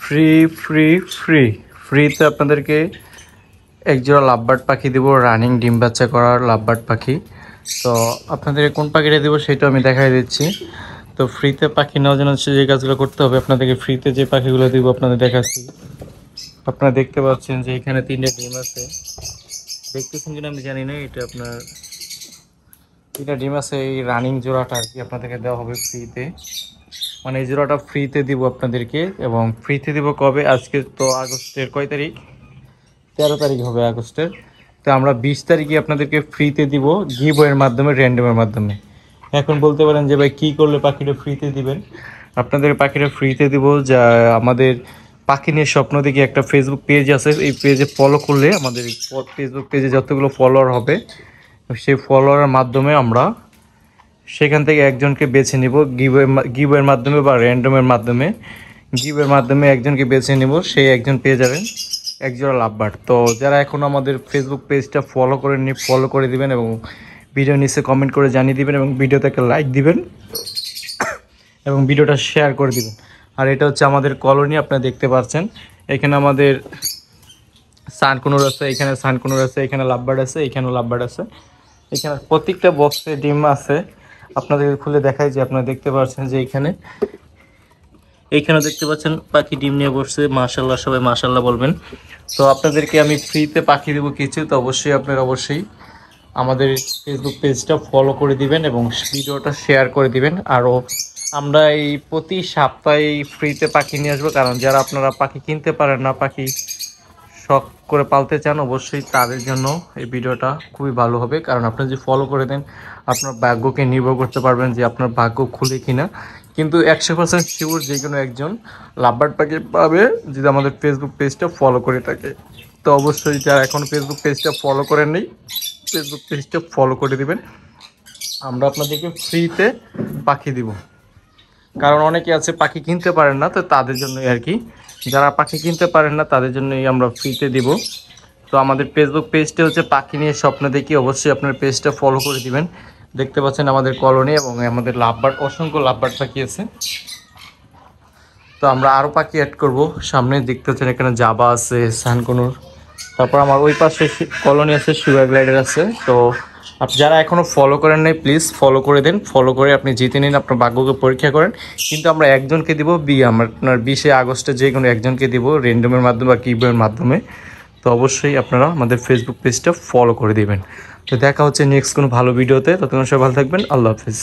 Free free free ফ্রিতে আপনাদেরকে একজোড়া লাভবার্ড পাখি দেবো, রানিং ডিম বাচ্চা করার লাভবার্ড পাখি। তো আপনাদের কোন পাখিটা দেবো সেটা আমি দেখাই দিচ্ছি। তো ফ্রিতে পাখি নেওয়ার জন্য যে কাজগুলো করতে হবে, আপনাদেরকে ফ্রিতে যে পাখিগুলো দিব আপনাদের দেখাচ্ছি। আপনারা দেখতে পাচ্ছেন যে এখানে 3টে ডিম আছে, দেখতেছেন কিনা আমি জানি না। এটা আপনার 3টা ডিম আছে, এই রানিং জোড়াটা আর কি আপনাদেরকে দেওয়া হবে ফ্রিতে। মানে এই জোড়াটা ফ্রিতে দিব আপনাদেরকে। এবং ফ্রিতে দিব কবে? আজকে তো আগস্টের কয় তারিখ? 13 তারিখ হবে আগস্টের। তো আমরা 20 তারিখে আপনাদেরকে ফ্রিতে দিব, গিভওয়ের মাধ্যমে, র্যান্ডমের মাধ্যমে। এখন বলতে পারেন যে ভাই কী করলে পাখিটা ফ্রিতে দিবেন? আপনাদের পাখিটা ফ্রিতে দিব, যা আমাদের পাখি নিয়ে স্বপ্ন দেখি একটা ফেসবুক পেজ আছে, এই পেজে ফলো করলে আমাদের ফেসবুক পেজে যতগুলো ফলোয়ার হবে সেই ফলোয়ারের মাধ্যমে আমরা সেখান থেকে একজনকে বেছে নিব, গিভওয়ের মাধ্যমে বা র্যান্ডমের মাধ্যমে। গিভের মাধ্যমে একজনকে বেছে নেব, সেই একজন পেয়ে যাবেন একজোড়া লাভবার্ড। তো যারা এখন আমাদের ফেসবুক পেজটা ফলো করেননি, ফলো করে দিবেন এবং ভিডিও নিচে কমেন্ট করে জানিয়ে দিবেন এবং ভিডিওতে একটা লাইক দিবেন এবং ভিডিওটা শেয়ার করে দিবেন। আর এটা হচ্ছে আমাদের কলোনি, আপনারা দেখতে পাচ্ছেন। এখানে আমাদের সানকুনুর আছে, এখানে সানকুনুর আছে, এখানে লাভবার্ড আছে, এখানেও লাভবার্ড আছে। এখানে প্রত্যেকটা বক্সে ডিম আছে। আপনাদের খুলে দেখাই যে আপনারা দেখতে পাচ্ছেন যে এইখানে দেখতে পাচ্ছেন পাখি ডিম নিয়ে বসছে। মাশাআল্লাহ, সবাই মাশাআল্লাহ বলবেন। তো আপনাদেরকে আমি ফ্রিতে পাখি দেবো কিছু, তো অবশ্যই আপনারা আমাদের ফেসবুক পেজটা ফলো করে দিবেন এবং ভিডিওটা শেয়ার করে দিবেন। আরও আমরা এই প্রতি সপ্তাহে ফ্রিতে পাখি নিয়ে আসবো, কারণ যারা আপনারা পাখি কিনতে পারেন না, পাখি শখ করে পালতে চান, অবশ্যই তাদের জন্য এই ভিডিওটা খুবই ভালো হবে। কারণ আপনি যদি ফলো করে দেন, আপনার ভাগ্যকে নির্ভর করতে পারবেন যে আপনার ভাগ্য খুলে কিনা। কিন্তু 100% শিওর যে কোনো একজন লাভবার্ড পাখি পাবে যদি আমাদের ফেসবুক পেজটা ফলো করে থাকে। তো অবশ্যই যারা এখন ফেসবুক পেজটা ফলো করেন নেই, ফেসবুক পেজটা ফলো করে দিবেন। আমরা আপনাদেরকে ফ্রিতে পাখি দিব, কারণ অনেকে আছে পাখি কিনতে পারেন না, তো তাদের জন্যই আর কি। যারা পাখি কিনতে পারেন না তাদের জন্যই আমরা ফ্রিতে দিব। তো আমাদের ফেসবুক পেজটা হচ্ছে পাখি নিয়ে স্বপ্ন দেখি, অবশ্যই আপনার পেজটা ফলো করে দিবেন। দেখতে পাচ্ছেন আমাদের কলোনি এবং আমাদের লাভবার্ড, অসংখ্য লাভবার্ড পাখি আছে। তো আমরা আরও পাখি অ্যাড করব সামনে। দেখতে পাচ্ছেন এখানে জাবা আছে, সানকুনুর, তারপর আমার ওই পাশে কলোনি আছে, সুগার গ্লাইডার আছে। তো যারা এখনও ফলো করেন নাই প্লিজ ফলো করে দেন, ফলো করে আপনি জিতে নিন, আপনার ভাগ্যকে পরীক্ষা করেন। কিন্তু আমরা একজনকে দিব, আপনার 20 আগস্টে যে কোনো একজনকে দিব র্যান্ডমের মাধ্যমে বা কিবোর্ডের মাধ্যমে। তো অবশ্যই আপনারা আমাদের ফেসবুক পেজটা ফলো করে দিবেন। তো দেখা হচ্ছে নেক্সট কোনো ভালো ভিডিওতে। ততক্ষণ সবাই ভালো থাকবেন। আল্লাহ হাফিজ।